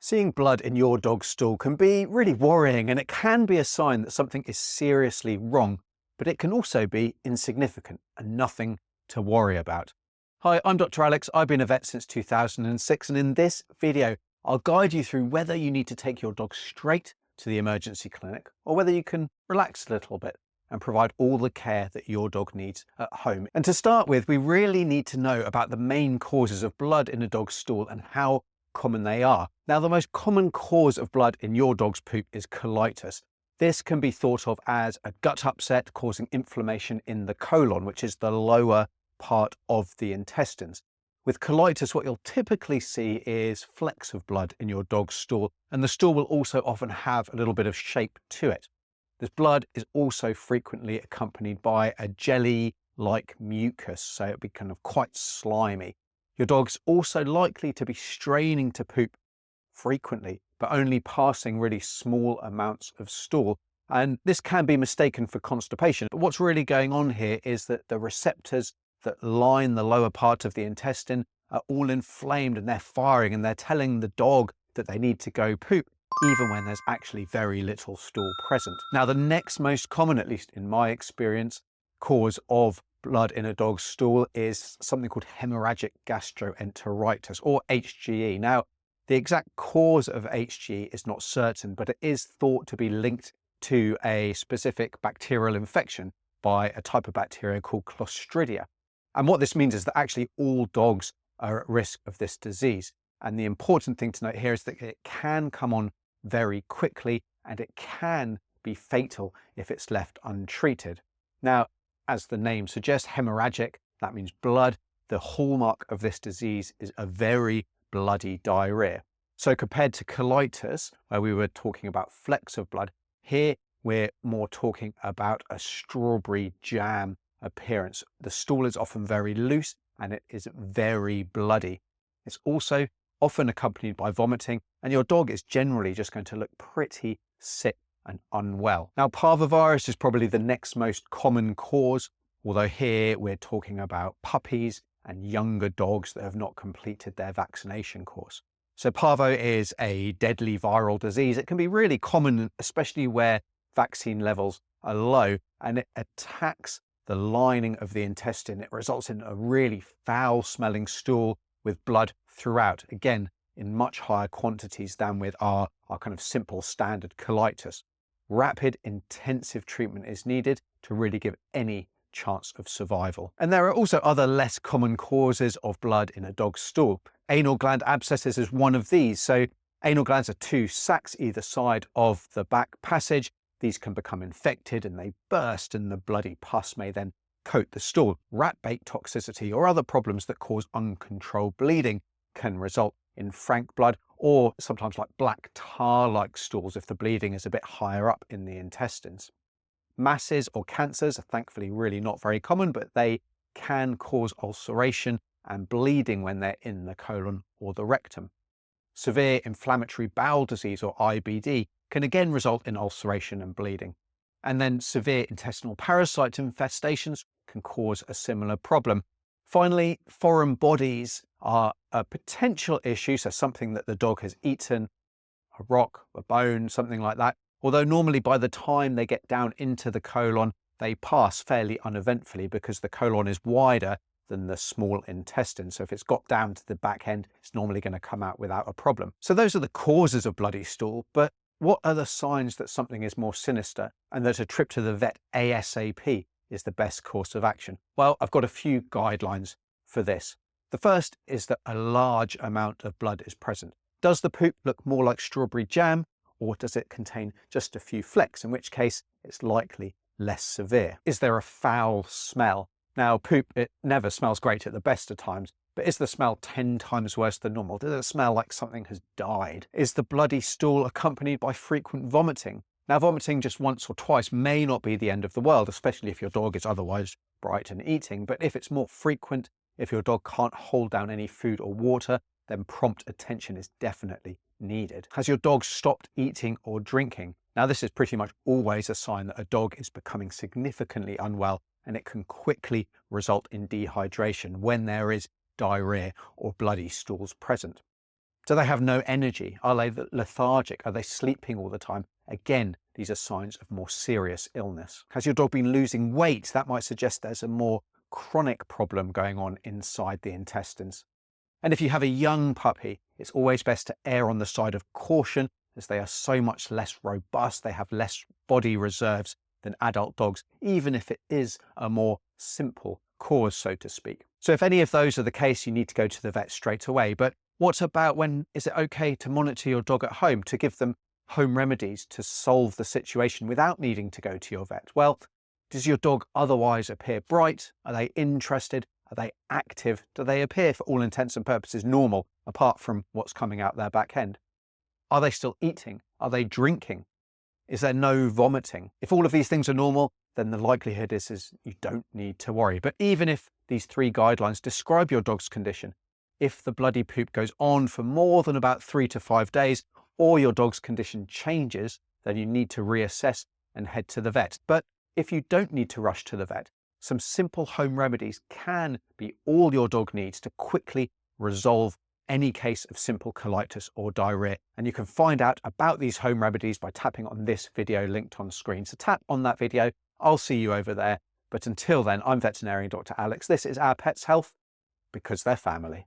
Seeing blood in your dog's stool can be really worrying, and it can be a sign that something is seriously wrong, but it can also be insignificant and nothing to worry about. Hi, I'm Dr. Alex. I've been a vet since 2006, and in this video, I'll guide you through whether you need to take your dog straight to the emergency clinic or whether you can relax a little bit and provide all the care that your dog needs at home. And to start with, we really need to know about the main causes of blood in a dog's stool and how common they are. Now, the most common cause of blood in your dog's poop is colitis. This can be thought of as a gut upset causing inflammation in the colon, which is the lower part of the intestines. With colitis, what you'll typically see is flecks of blood in your dog's stool, and the stool will also often have a little bit of shape to it. This blood is also frequently accompanied by a jelly-like mucus, so it'll be kind of quite slimy. Your dog's also likely to be straining to poop frequently, but only passing really small amounts of stool. And this can be mistaken for constipation. But what's really going on here is that the receptors that line the lower part of the intestine are all inflamed and they're firing, and they're telling the dog that they need to go poop, even when there's actually very little stool present. Now, the next most common, at least in my experience, cause of blood in a dog's stool is something called hemorrhagic gastroenteritis, or HGE. Now, the exact cause of HGE is not certain, but it is thought to be linked to a specific bacterial infection by a type of bacteria called Clostridia. And what this means is that actually all dogs are at risk of this disease. And the important thing to note here is that it can come on very quickly, and it can be fatal if it's left untreated. Now, as the name suggests, hemorrhagic, that means blood. The hallmark of this disease is a very bloody diarrhea. So compared to colitis, where we were talking about flecks of blood, here we're more talking about a strawberry jam appearance. The stool is often very loose and it is very bloody. It's also often accompanied by vomiting, and your dog is generally just going to look pretty sick and unwell. Now, parvovirus is probably the next most common cause, although here we're talking about puppies and younger dogs that have not completed their vaccination course. So parvo is a deadly viral disease. It can be really common, especially where vaccine levels are low, and it attacks the lining of the intestine. It results in a really foul-smelling stool with blood throughout, again, in much higher quantities than with our kind of simple standard colitis. Rapid, intensive treatment is needed to really give any chance of survival. And there are also other less common causes of blood in a dog's stool. Anal gland abscesses is one of these. So anal glands are two sacs either side of the back passage. These can become infected and they burst, and the bloody pus may then coat the stool. Rat bait toxicity or other problems that cause uncontrolled bleeding can result in frank blood, or sometimes like black tar-like stools if the bleeding is a bit higher up in the intestines. Masses or cancers are thankfully really not very common, but they can cause ulceration and bleeding when they're in the colon or the rectum. Severe inflammatory bowel disease, or IBD, can again result in ulceration and bleeding. And then severe intestinal parasite infestations can cause a similar problem. Finally, foreign bodies are a potential issue, so something that the dog has eaten, a rock, a bone, something like that. Although normally by the time they get down into the colon, they pass fairly uneventfully because the colon is wider than the small intestine. So if it's got down to the back end, it's normally going to come out without a problem. So those are the causes of bloody stool, but what are the signs that something is more sinister and that a trip to the vet ASAP is the best course of action? Well, I've got a few guidelines for this. The first is that a large amount of blood is present. Does the poop look more like strawberry jam, or does it contain just a few flecks, in which case it's likely less severe? Is there a foul smell? Now, poop, it never smells great at the best of times, but is the smell 10 times worse than normal? Does it smell like something has died? Is the bloody stool accompanied by frequent vomiting? Now, vomiting just once or twice may not be the end of the world, especially if your dog is otherwise bright and eating, but if it's more frequent, if your dog can't hold down any food or water, then prompt attention is definitely needed. Has your dog stopped eating or drinking? Now, this is pretty much always a sign that a dog is becoming significantly unwell, and it can quickly result in dehydration when there is diarrhea or bloody stools present. Do they have no energy? Are they lethargic? Are they sleeping all the time? Again, these are signs of more serious illness. Has your dog been losing weight? That might suggest there's a more chronic problem going on inside the intestines. And if you have a young puppy, it's always best to err on the side of caution, as they are so much less robust. They have less body reserves than adult dogs, even if it is a more simple cause, so to speak. So if any of those are the case, you need to go to the vet straight away. But what about when is it okay to monitor your dog at home, to give them home remedies to solve the situation without needing to go to your vet? Well, does your dog otherwise appear bright? Are they interested? Are they active? Do they appear, for all intents and purposes, normal, apart from what's coming out their back end? Are they still eating? Are they drinking? Is there no vomiting? If all of these things are normal, then the likelihood is you don't need to worry. But even if these 3 guidelines describe your dog's condition, if the bloody poop goes on for more than about 3 to 5 days, or your dog's condition changes, then you need to reassess and head to the vet. But if you don't need to rush to the vet, some simple home remedies can be all your dog needs to quickly resolve any case of simple colitis or diarrhea. And you can find out about these home remedies by tapping on this video linked on screen. So tap on that video. I'll see you over there. But until then, I'm veterinarian Dr. Alex. This is Our Pets Health, because they're family.